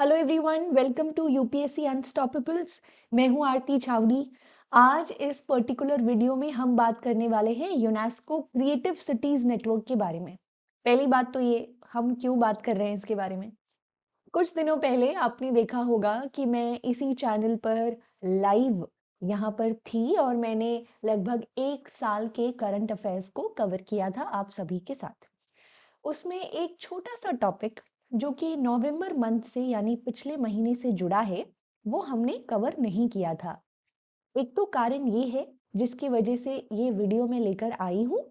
Hello everyone, welcome to UPSC unstoppables. मैं हूं आरती छावनी। आज इस पर्टिकुलर वीडियो में हम बात करने वाले हैं यूनेस्को क्रिएटिव सिटीज नेटवर्क के बारे में। पहली बात तो ये, हम क्यों बात कर रहे हैं इसके बारे में। कुछ दिनों पहले आपने देखा होगा कि मैं इसी चैनल पर लाइव यहाँ पर थी और मैंने लगभग 1 साल के करंट अफेयर्स को कवर किया था आप सभी के साथ। उसमें एक छोटा सा टॉपिक जो कि नवंबर मंथ से यानी पिछले महीने से जुड़ा है, वो हमने कवर नहीं किया था। एक तो कारण ये है जिसकी वजह से ये वीडियो में लेकर आई हूँ,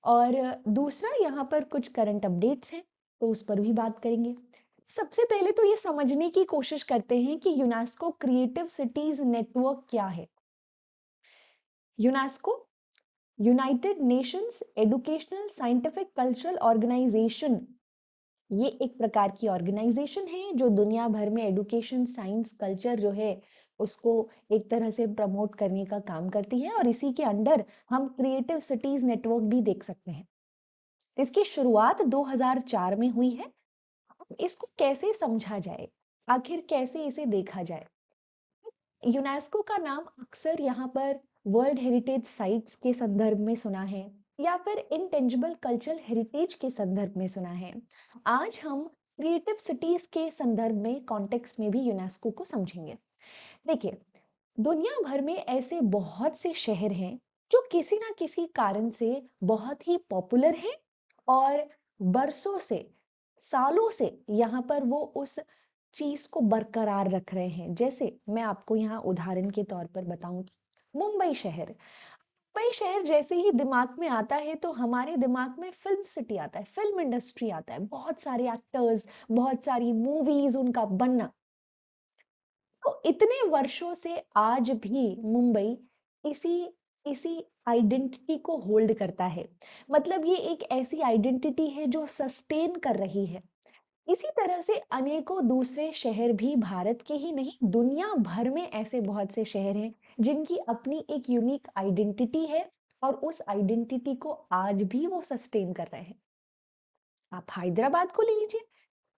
और दूसरा यहाँ पर कुछ करंट अपडेट्स हैं तो उस पर भी बात करेंगे। सबसे पहले तो ये समझने की कोशिश करते हैं कि यूनेस्को क्रिएटिव सिटीज नेटवर्क क्या है। UNESCO United Nations Educational Scientific Cultural Organisation, ये एक प्रकार की ऑर्गेनाइजेशन है जो दुनिया भर में एजुकेशन साइंस कल्चर जो है उसको एक तरह से प्रमोट करने का काम करती है, और इसी के अंडर हम क्रिएटिव सिटीज नेटवर्क भी देख सकते हैं। इसकी शुरुआत 2004 में हुई है। इसको कैसे समझा जाए, आखिर कैसे इसे देखा जाए। यूनेस्को का नाम अक्सर यहाँ पर वर्ल्ड हेरिटेज साइट्स के संदर्भ में सुना है या फिर इंटेंजिबल कल्चरल हेरिटेज के संदर्भ में सुना है। आज हम क्रिएटिव सिटीज के संदर्भ में कॉन्टेक्स्ट में भी यूनेस्को को समझेंगे। देखिए, दुनिया भर में ऐसे बहुत से शहर हैं जो किसी ना किसी कारण से बहुत ही पॉपुलर हैं, और बरसों से, सालों से यहाँ पर वो उस चीज को बरकरार रख रहे हैं। जैसे मैं आपको यहाँ उदाहरण के तौर पर बताऊं तो मुंबई शहर। मुंबई शहर जैसे ही दिमाग में आता है तो हमारे दिमाग में फिल्म सिटी आता है, फिल्म इंडस्ट्री आता है, बहुत सारे एक्टर्स, बहुत सारी मूवीज उनका बनना। तो इतने वर्षों से आज भी मुंबई इसी इसी आइडेंटिटी को होल्ड करता है। मतलब ये एक ऐसी आइडेंटिटी है जो सस्टेन कर रही है। इसी तरह से अनेकों दूसरे शहर भी, भारत के ही नहीं दुनिया भर में ऐसे बहुत से शहर हैं जिनकी अपनी एक यूनिक आइडेंटिटी है, और उस आइडेंटिटी को आज भी वो सस्टेन कर रहे हैं। आप हैदराबाद को ले लीजिए।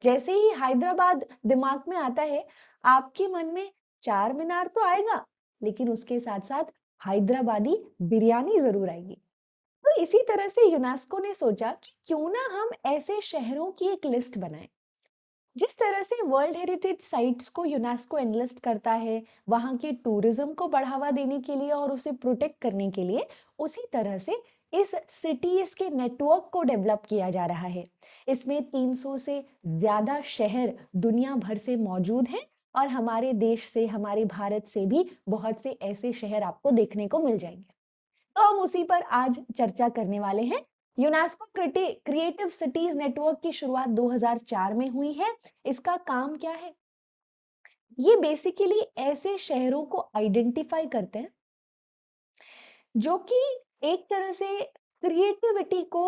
जैसे ही हैदराबाद दिमाग में आता है, आपके मन में चार मीनार तो आएगा, लेकिन उसके साथ साथ हैदराबादी बिरयानी जरूर आएगी। तो इसी तरह से यूनेस्को ने सोचा कि क्यों ना हम ऐसे शहरों की एक लिस्ट बनाएं। जिस तरह से वर्ल्ड हेरिटेज साइट्स को यूनेस्को एनलिस्ट करता है वहां के टूरिज्म को बढ़ावा देने के लिए और उसे प्रोटेक्ट करने के लिए, उसी तरह से इस सिटीज के नेटवर्क को डेवलप किया जा रहा है। इसमें 300 से ज्यादा शहर दुनिया भर से मौजूद हैं, और हमारे देश से, हमारे भारत से भी बहुत से ऐसे शहर आपको देखने को मिल जाएंगे। तो हम उसी पर आज चर्चा करने वाले हैं। यूनेस्को क्रिएटिव सिटीज नेटवर्क की शुरुआत 2004 में हुई है। इसका काम क्या है? ये बेसिकली ऐसे शहरों को आइडेंटिफाई करते हैं जो कि एक तरह से क्रिएटिविटी को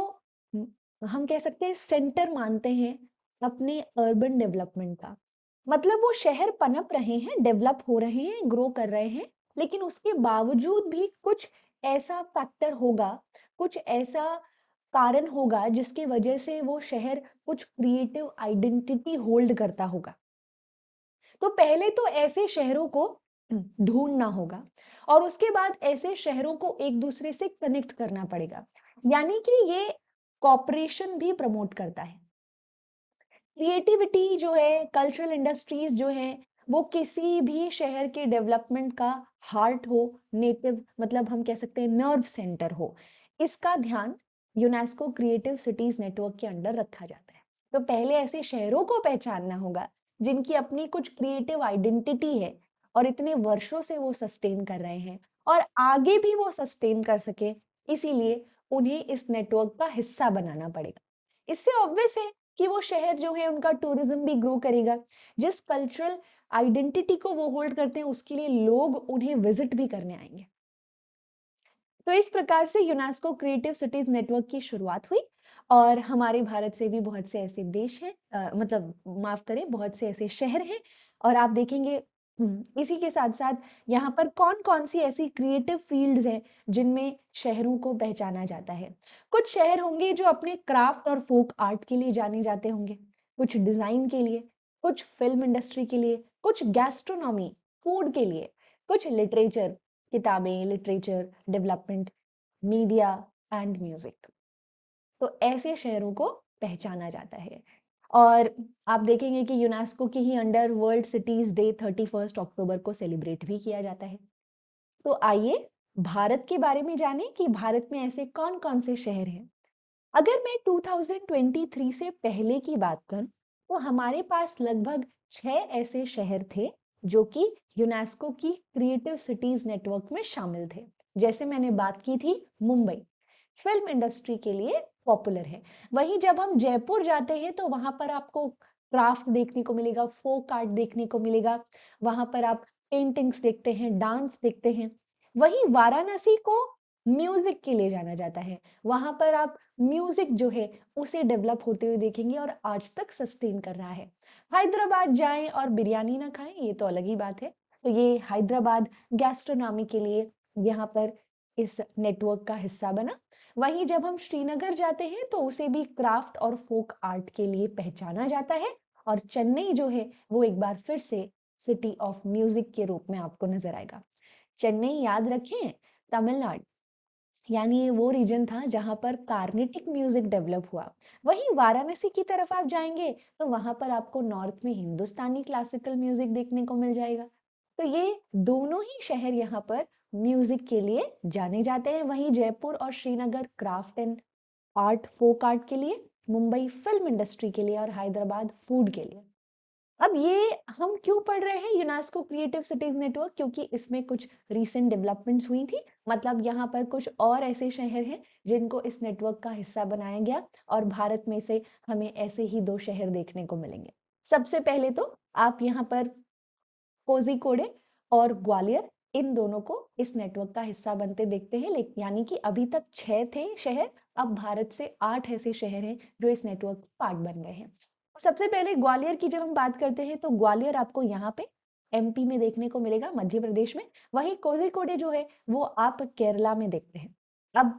हम कह सकते हैं सेंटर मानते हैं अपने अर्बन डेवलपमेंट का। मतलब वो शहर पनप रहे हैं, डेवलप हो रहे हैं, ग्रो कर रहे हैं, लेकिन उसके बावजूद भी कुछ ऐसा फैक्टर होगा, कुछ ऐसा कारण होगा जिसकी वजह से वो शहर कुछ क्रिएटिव आइडेंटिटी होल्ड करता होगा। तो पहले तो ऐसे शहरों को ढूंढना होगा, और उसके बाद ऐसे शहरों को एक दूसरे से कनेक्ट करना पड़ेगा। यानी कि ये कॉपरेशन भी प्रमोट करता है। क्रिएटिविटी जो है, कल्चरल इंडस्ट्रीज जो है, वो किसी भी शहर के डेवलपमेंट का हार्ट हो, नेटिव मतलब हम कह सकते हैं नर्व सेंटर हो। इसका ध्यान यूनेस्को क्रिएटिव सिटीज नेटवर्क के अंडर रखा जाता है। तो पहले ऐसे शहरों को पहचानना होगा जिनकी अपनी कुछ क्रिएटिव आइडेंटिटी है, और इतने वर्षों से वो सस्टेन कर रहे हैं, और आगे भी वो सस्टेन कर सके, इसीलिए उन्हें इस नेटवर्क का हिस्सा बनाना पड़ेगा। इससे ऑब्वियस है कि वो शहर जो है उनका टूरिज्म भी ग्रो करेगा। जिस कल्चरल आइडेंटिटी को वो होल्ड करते हैं उसके लिए लोग उन्हें विजिट भी करने आएंगे। तो इस प्रकार से यूनेस्को क्रिएटिव सिटीज नेटवर्क की शुरुआत हुई, और हमारे भारत से भी बहुत से ऐसे देश हैं, मतलब माफ करें, बहुत से ऐसे शहर हैं। और आप देखेंगे इसी के साथ साथ यहाँ पर कौन कौन सी ऐसी क्रिएटिव फील्ड्स हैं जिनमें शहरों को पहचाना जाता है। कुछ शहर होंगे जो अपने क्राफ्ट और फोक आर्ट के लिए जाने जाते होंगे, कुछ डिजाइन के लिए, कुछ फिल्म इंडस्ट्री के लिए, कुछ गैस्ट्रोनॉमी फूड के लिए, कुछ लिटरेचर किताबें, literature development, media and music. तो ऐसे शहरों को पहचाना जाता है। और आप देखेंगे कि यूनेस्को के ही अंडर वर्ल्ड सिटीज डे 31 अक्टूबर को सेलिब्रेट भी किया जाता है। तो आइए भारत के बारे में जानें कि भारत में ऐसे कौन कौन से शहर हैं। अगर मैं 2023 से पहले की बात करूं तो हमारे पास लगभग 6 ऐसे शहर थे जो कि यूनेस्को की क्रिएटिव सिटीज नेटवर्क में शामिल थे। जैसे मैंने बात की थी, मुंबई फिल्म इंडस्ट्री के लिए पॉपुलर है। वहीं जब हम जयपुर जाते हैं तो वहां पर आपको क्राफ्ट देखने को मिलेगा, फोक आर्ट देखने को मिलेगा। वहां पर आप पेंटिंग्स देखते हैं, डांस देखते हैं। वहीं वाराणसी को म्यूजिक के लिए जाना जाता है। वहां पर आप म्यूजिक जो है उसे डेवलप होते हुए देखेंगे और आज तक सस्टेन कर रहा है। हैदराबाद जाएं और बिरयानी ना खाएं, ये तो अलग ही बात है। तो ये हैदराबाद गैस्ट्रोनॉमी के लिए यहाँ पर इस नेटवर्क का हिस्सा बना। वहीं जब हम श्रीनगर जाते हैं तो उसे भी क्राफ्ट और फोक आर्ट के लिए पहचाना जाता है। और चेन्नई जो है वो एक बार फिर से सिटी ऑफ म्यूजिक के रूप में आपको नजर आएगा। चेन्नई याद रखें, तमिलनाडु, यानी ये वो रीजन था जहां पर कार्नेटिक म्यूजिक डेवलप हुआ। वहीं वाराणसी की तरफ आप जाएंगे तो वहां पर आपको नॉर्थ में हिंदुस्तानी क्लासिकल म्यूजिक देखने को मिल जाएगा। तो ये दोनों ही शहर यहाँ पर म्यूजिक के लिए जाने जाते हैं। वहीं जयपुर और Srinagar craft and art, folk art के लिए, मुंबई फिल्म इंडस्ट्री के लिए और हैदराबाद फूड के लिए। अब ये हम क्यों पढ़ रहे हैं यूनेस्को क्रिएटिव सिटीज नेटवर्क, क्योंकि इसमें कुछ रीसेंट डेवलपमेंट्स हुई थी। मतलब यहाँ पर कुछ और ऐसे शहर हैं जिनको इस नेटवर्क का हिस्सा बनाया गया और भारत में से हमें ऐसे ही 2 शहर देखने को मिलेंगे। सबसे पहले तो आप यहाँ पर कोझिकोडे और ग्वालियर, इन दोनों को इस नेटवर्क का हिस्सा बनते देखते हैं। लेकिन यानी कि अभी तक 6 थे शहर, अब भारत से 8 ऐसे शहर हैं जो इस नेटवर्क के पार्ट बन गए हैं। सबसे पहले ग्वालियर की जब हम बात करते हैं तो ग्वालियर आपको यहाँ पे एमपी में देखने को मिलेगा, मध्य प्रदेश में। वहीं कोझिकोडे जो है वो आप केरला में देखते हैं। अब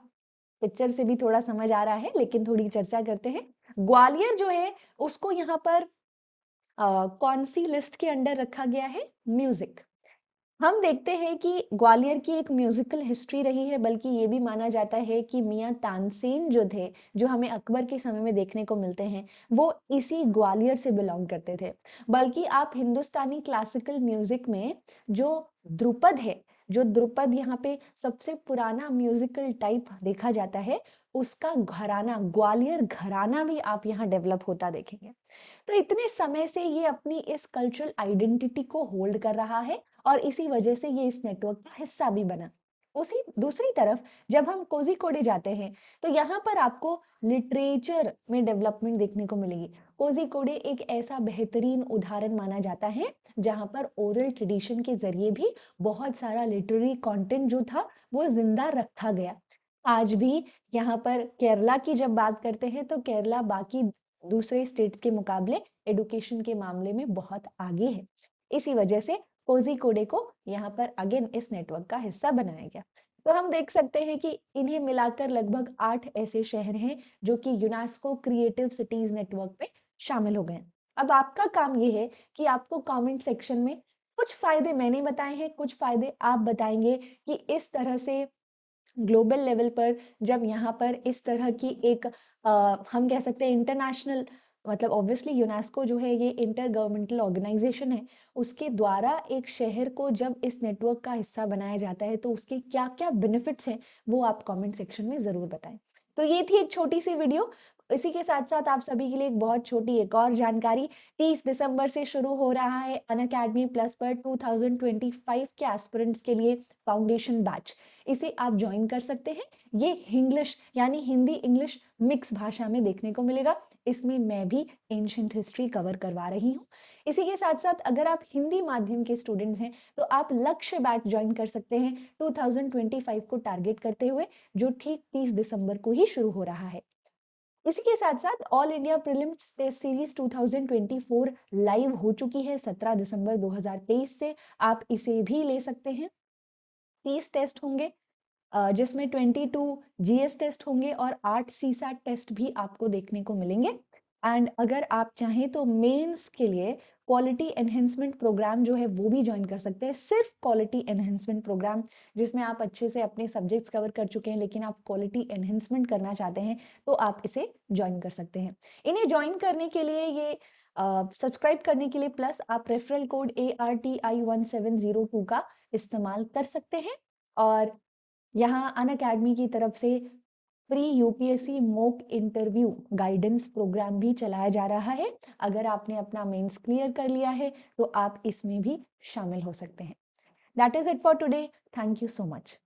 पिक्चर से भी थोड़ा समझ आ रहा है, लेकिन थोड़ी चर्चा करते हैं। ग्वालियर जो है उसको यहाँ पर कौन सी लिस्ट के अंडर रखा गया है? म्यूजिक। हम देखते हैं कि ग्वालियर की एक म्यूजिकल हिस्ट्री रही है, बल्कि ये भी माना जाता है कि मियां तानसेन जो थे, जो हमें अकबर के समय में देखने को मिलते हैं, वो इसी ग्वालियर से बिलोंग करते थे। बल्कि आप हिंदुस्तानी क्लासिकल म्यूजिक में जो ध्रुपद है, जो ध्रुपद यहाँ पे सबसे पुराना म्यूजिकल टाइप देखा जाता है, उसका घराना, ग्वालियर घराना भी आप यहाँ डेवलप होता देखेंगे। तो इतने समय से ये अपनी इस कल्चरल आइडेंटिटी को होल्ड कर रहा है और इसी वजह से ये इस नेटवर्क का हिस्सा भी बना। उसी दूसरी तरफ जब हम कोझिकोडे जाते हैं तो यहाँ पर आपको लिटरेचर में डेवलपमेंट देखने को मिलेगी। कोझिकोडे एक ऐसा बेहतरीन उदाहरण माना जाता है जहाँ पर ओरल ट्रेडिशन के जरिए भी बहुत सारा लिटरेरी कंटेंट जो था वो जिंदा रखा गया। आज भी यहाँ पर केरला की जब बात करते हैं तो केरला बाकी दूसरे स्टेट्स के मुकाबले एडुकेशन के मामले में बहुत आगे है। इसी वजह से कोझिकोडे को यहाँ पर अगेन इस नेटवर्क का हिस्सा बनाया गया। तो हम देख सकते हैं कि इन्हें मिलाकर लगभग 8 ऐसे शहर हैं जो कि यूनेस्को क्रिएटिव सिटीज नेटवर्क में शामिल हो गए। अब आपका काम ये है कि आपको कमेंट सेक्शन में कुछ फायदे मैंने बताए हैं, कुछ फायदे आप बताएंगे कि इस तरह से ग्लोबल लेवल पर जब यहाँ पर इस तरह की एक हम कह सकते हैं इंटरनेशनल, मतलब ऑब्वियसली यूनेस्को जो है ये इंटर गवर्नमेंटल ऑर्गेनाइजेशन है, उसके द्वारा एक शहर को जब इस नेटवर्क का हिस्सा बनाया जाता है तो उसके क्या क्या बेनिफिट्स हैं वो आप कमेंट सेक्शन में जरूर बताएं। तो ये थी एक छोटी सी वीडियो। इसी के साथ साथ आप सभी के लिए एक बहुत छोटी एक और जानकारी, 30 दिसंबर से शुरू हो रहा है अनअकैडमी प्लस पर 2025 के एस्पिरेंट्स के लिए फाउंडेशन बैच। इसे आप ज्वाइन कर सकते हैं। ये इंग्लिश यानी हिंदी इंग्लिश मिक्स भाषा में देखने को मिलेगा। इसमें मैं भी एंशिएंट हिस्ट्री कवर करवा रही हूँ। इसी के साथ साथ अगर आप हिंदी माध्यम के स्टूडेंट्स हैं तो आप लक्ष्य बैच ज्वाइन कर सकते हैं 2025 को टारगेट करते हुए, जो ठीक 30 दिसंबर को ही शुरू हो रहा है। इसी के साथ साथ all India prelims test series 2024 live हो चुकी है 17 दिसंबर 2023 से। आप इसे भी ले सकते हैं। 30 टेस्ट होंगे जिसमें 22 जीएस टेस्ट होंगे और 8 सीसैट टेस्ट भी आपको देखने को मिलेंगे। एंड अगर आप चाहें तो मेंस के लिए क्वालिटी एनहेंसमेंट प्रोग्राम जो है वो भी ज्वाइन कर सकते हैं, सिर्फ क्वालिटी एनहेंसमेंट प्रोग्राम, जिसमें आप अच्छे से अपने सब्जेक्ट्स कवर कर चुके हैं लेकिन आप क्वालिटी एनहेंसमेंट करना चाहते हैं तो आप इसे ज्वाइन कर सकते हैं। इन्हें ज्वाइन करने के लिए, ये सब्सक्राइब करने के लिए प्लस आप रेफरल कोड ARTI1702 का इस्तेमाल कर सकते हैं। और यहाँ अनअकैडमी की तरफ से free UPSC mock interview guidance programme भी चलाया जा रहा है। अगर आपने अपना मेंस क्लियर कर लिया है तो आप इसमें भी शामिल हो सकते हैं। That is it for today. Thank you so much.